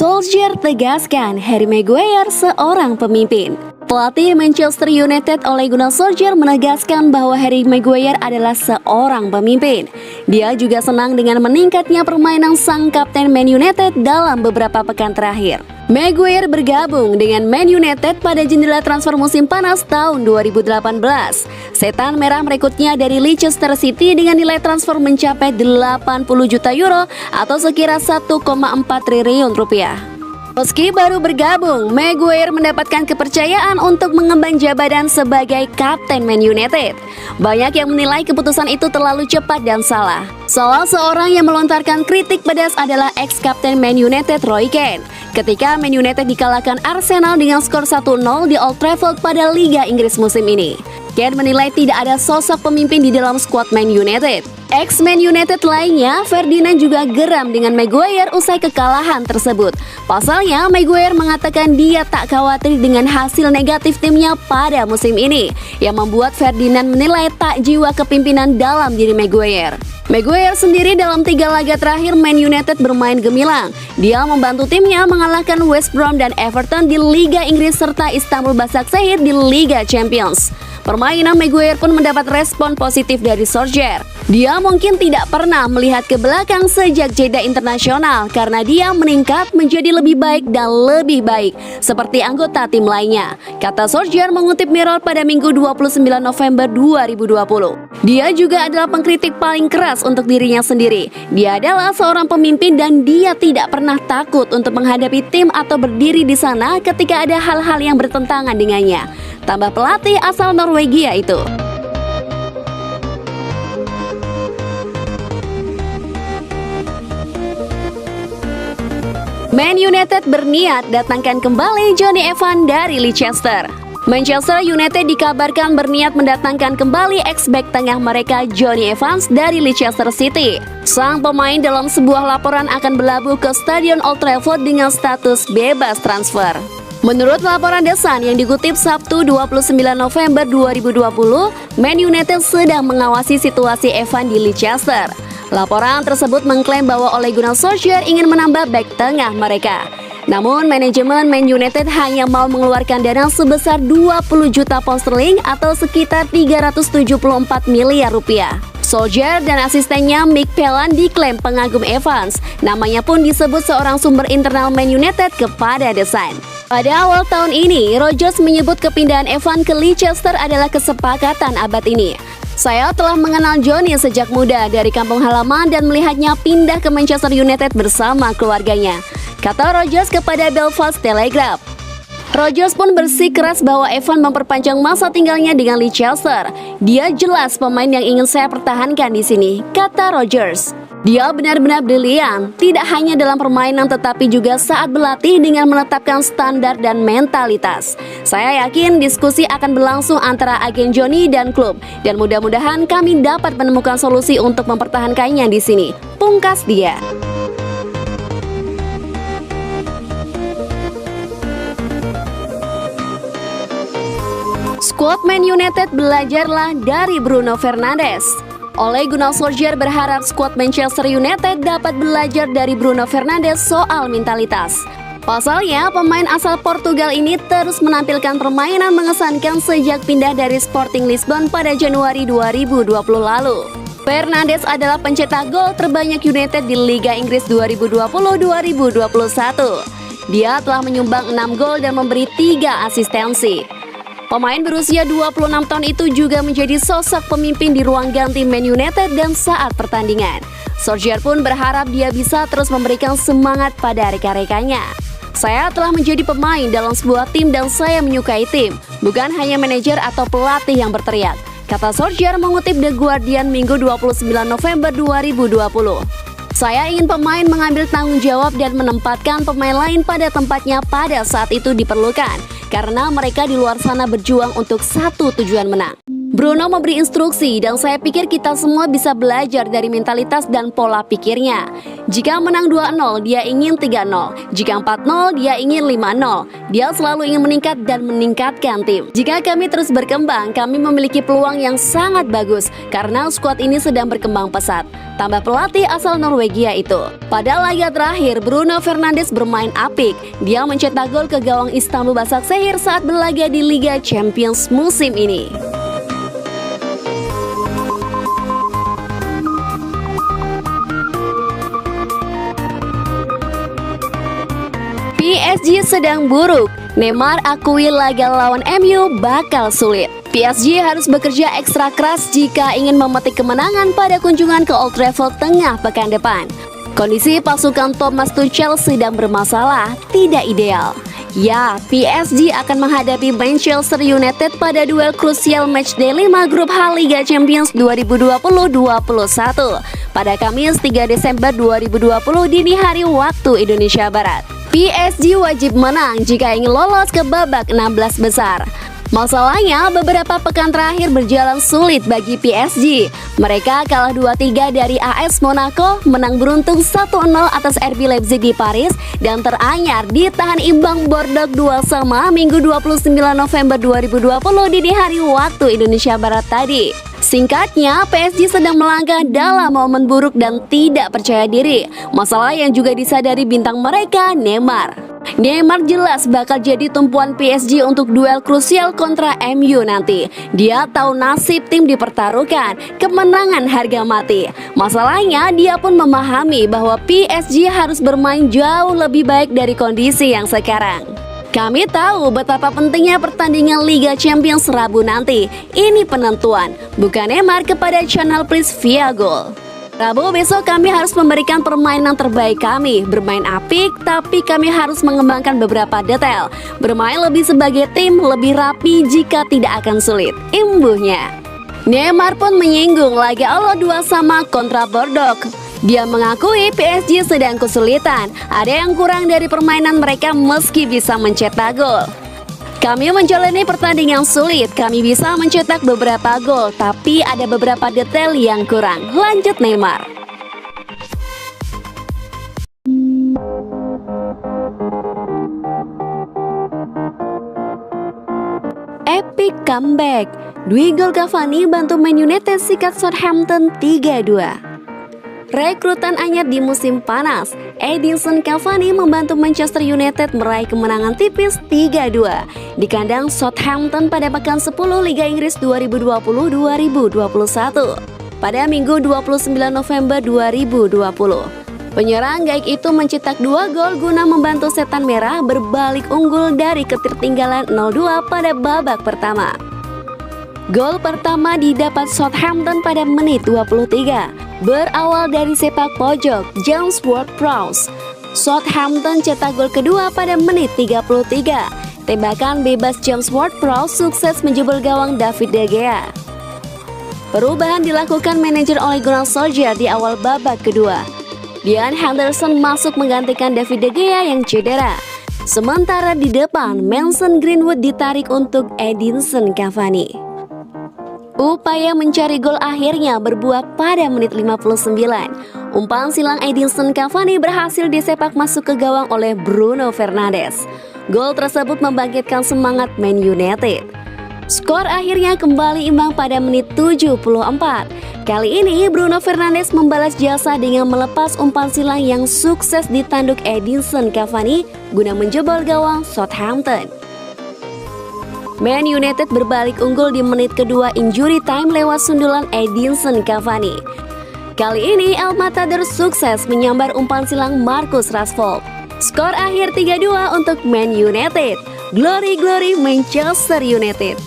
Solskjaer tegaskan Harry Maguire seorang pemimpin. Pelatih Manchester United Ole Gunnar Solskjaer menegaskan bahwa Harry Maguire adalah seorang pemimpin. Dia juga senang dengan meningkatnya permainan sang kapten Man United dalam beberapa pekan terakhir. Maguire bergabung dengan Man United pada jendela transfer musim panas tahun 2018. Setan Merah merekrutnya dari Leicester City dengan nilai transfer mencapai 80 juta euro atau sekira 1,4 triliun rupiah. Meski baru bergabung, Maguire mendapatkan kepercayaan untuk mengemban jabatan sebagai kapten Man United. Banyak yang menilai keputusan itu terlalu cepat dan salah. Salah seorang yang melontarkan kritik pedas adalah ex-kapten Man United Roy Keane. Ketika Man United dikalahkan Arsenal dengan skor 1-0 di Old Trafford pada Liga Inggris musim ini. Keane menilai tidak ada sosok pemimpin di dalam skuad Man United. Ex-Man United lainnya, Ferdinand juga geram dengan Maguire usai kekalahan tersebut. Pasalnya, Maguire mengatakan dia tak khawatir dengan hasil negatif timnya pada musim ini, yang membuat Ferdinand menilai tak jiwa kepimpinan dalam diri Maguire. Maguire sendiri dalam 3 laga terakhir Man United bermain gemilang. Dia membantu timnya mengalahkan West Brom dan Everton di Liga Inggris serta Istanbul Başakşehir di Liga Champions. Permainan Maguire pun mendapat respon positif dari Solskjaer. Dia mungkin tidak pernah melihat ke belakang sejak jeda internasional karena dia meningkat menjadi lebih baik dan lebih baik seperti anggota tim lainnya, kata Solskjaer mengutip Mirror pada Minggu 29 November 2020. Dia juga adalah pengkritik paling keras untuk dirinya sendiri. Dia adalah seorang pemimpin dan dia tidak pernah takut untuk menghadapi tim atau berdiri di sana ketika ada hal-hal yang bertentangan dengannya, tambah pelatih asal Norwegia itu. Man United berniat datangkan kembali Jonny Evans dari Leicester. Manchester United dikabarkan berniat mendatangkan kembali ex-back tengah mereka Jonny Evans dari Leicester City. Sang pemain dalam sebuah laporan akan berlabuh ke Stadion Old Trafford dengan status bebas transfer. Menurut laporan The Sun yang dikutip Sabtu 29 November 2020, Man United sedang mengawasi situasi Evans di Leicester. Laporan tersebut mengklaim bahwa Ole Gunnar Solskjaer ingin menambah bek tengah mereka. Namun, manajemen Man United hanya mau mengeluarkan dana sebesar 20 juta pound sterling atau sekitar 374 miliar rupiah. Solskjaer dan asistennya Mick Phelan diklaim pengagum Evans. Namanya pun disebut seorang sumber internal Man United kepada The Sun. Pada awal tahun ini, Rodgers menyebut kepindahan Evans ke Leicester adalah kesepakatan abad ini. Saya telah mengenal Jonny sejak muda dari kampung halaman dan melihatnya pindah ke Manchester United bersama keluarganya, kata Rodgers kepada Belfast Telegraph. Rodgers pun bersikeras bahwa Evans memperpanjang masa tinggalnya dengan Leicester. Dia jelas pemain yang ingin saya pertahankan di sini, kata Rodgers. Dia benar-benar brilian, tidak hanya dalam permainan tetapi juga saat berlatih dengan menetapkan standar dan mentalitas. Saya yakin diskusi akan berlangsung antara agen Jonny dan klub, dan mudah-mudahan kami dapat menemukan solusi untuk mempertahankannya di sini, pungkas dia. Skuad Man United belajarlah dari Bruno Fernandes. Ole Gunnar Solskjaer berharap skuad Manchester United dapat belajar dari Bruno Fernandes soal mentalitas. Pasalnya, pemain asal Portugal ini terus menampilkan permainan mengesankan sejak pindah dari Sporting Lisbon pada Januari 2020 lalu. Fernandes adalah pencetak gol terbanyak United di Liga Inggris 2020-2021. Dia telah menyumbang 6 gol dan memberi 3 asistensi. Pemain berusia 26 tahun itu juga menjadi sosok pemimpin di ruang ganti Man United dan saat pertandingan. Solskjaer pun berharap dia bisa terus memberikan semangat pada rekan-rekannya. Saya telah menjadi pemain dalam sebuah tim dan saya menyukai tim, bukan hanya manajer atau pelatih yang berteriak, kata Solskjaer mengutip The Guardian Minggu 29 November 2020. Saya ingin pemain mengambil tanggung jawab dan menempatkan pemain lain pada tempatnya pada saat itu diperlukan, karena mereka di luar sana berjuang untuk satu tujuan menang. Bruno memberi instruksi dan saya pikir kita semua bisa belajar dari mentalitas dan pola pikirnya. Jika menang 2-0, dia ingin 3-0. Jika 4-0, dia ingin 5-0. Dia selalu ingin meningkat dan meningkatkan tim. Jika kami terus berkembang, kami memiliki peluang yang sangat bagus karena skuad ini sedang berkembang pesat. Tambah pelatih asal Norwegia itu. Pada laga terakhir, Bruno Fernandes bermain apik. Dia mencetak gol ke gawang Istanbul Basaksehir saat berlaga di Liga Champions musim ini. PSG sedang buruk. Neymar akui laga lawan MU bakal sulit. PSG harus bekerja ekstra keras jika ingin memetik kemenangan pada kunjungan ke Old Trafford tengah pekan depan. Kondisi pasukan Thomas Tuchel sedang bermasalah, tidak ideal. Ya, PSG akan menghadapi Manchester United pada duel krusial matchday 5 grup H Liga Champions 2020-21 pada Kamis 3 Desember 2020 dini hari waktu Indonesia Barat. PSG wajib menang jika ingin lolos ke babak 16 besar. Masalahnya, beberapa pekan terakhir berjalan sulit bagi PSG. Mereka kalah 2-3 dari AS Monaco, menang beruntung 1-0 atas RB Leipzig di Paris, dan teranyar ditahan imbang Bordeaux 2-2 Minggu 29 November 2020 dini hari waktu Indonesia Barat tadi. Singkatnya, PSG sedang melangkah dalam momen buruk dan tidak percaya diri. Masalah yang juga disadari bintang mereka, Neymar. Neymar jelas bakal jadi tumpuan PSG untuk duel krusial kontra MU nanti. Dia tahu nasib tim dipertaruhkan, kemenangan harga mati. Masalahnya, dia pun memahami bahwa PSG harus bermain jauh lebih baik dari kondisi yang sekarang. Kami tahu betapa pentingnya pertandingan Liga Champions Rabu nanti. Ini penentuan, bukan Neymar kepada Channel Plus via gol. Rabu besok kami harus memberikan permainan terbaik kami. Bermain apik, tapi kami harus mengembangkan beberapa detail. Bermain lebih sebagai tim, lebih rapi jika tidak akan sulit. Imbuhnya. Neymar pun menyinggung laga Euro 2 sama kontra Bordeaux. Dia mengakui PSG sedang kesulitan. Ada yang kurang dari permainan mereka meski bisa mencetak gol. Kami menjalani pertandingan sulit, kami bisa mencetak beberapa gol, tapi ada beberapa detail yang kurang. Lanjut Neymar. Epic comeback. Dwi gol Cavani bantu Man United sikat Southampton 3-2. Rekrutan anyar di musim panas, Edinson Cavani membantu Manchester United meraih kemenangan tipis 3-2 di kandang Southampton pada pekan 10 Liga Inggris 2020-2021 pada Minggu 29 November 2020. Penyerang gaik itu mencetak 2 gol guna membantu Setan Merah berbalik unggul dari ketertinggalan 0-2 pada babak pertama. Gol pertama didapat Southampton pada menit 23. Berawal dari sepak pojok James Ward-Prowse, Southampton cetak gol kedua pada menit 33. Tembakan bebas James Ward-Prowse sukses menjebol gawang David De Gea. Perubahan dilakukan manajer Ole Gunnar Solskjaer di awal babak kedua. Dean Henderson masuk menggantikan David De Gea yang cedera. Sementara di depan, Mason Greenwood ditarik untuk Edinson Cavani. Upaya mencari gol akhirnya berbuah pada menit 59. Umpan silang Edinson Cavani berhasil disepak masuk ke gawang oleh Bruno Fernandes. Gol tersebut membangkitkan semangat Man United. Skor akhirnya kembali imbang pada menit 74. Kali ini Bruno Fernandes membalas jasa dengan melepas umpan silang yang sukses ditanduk Edinson Cavani guna menjebol gawang Southampton. Man United berbalik unggul di menit kedua injury time lewat sundulan Edinson Cavani. Kali ini El Matador sukses menyambar umpan silang Marcus Rashford. Skor akhir 3-2 untuk Man United. Glory Manchester United.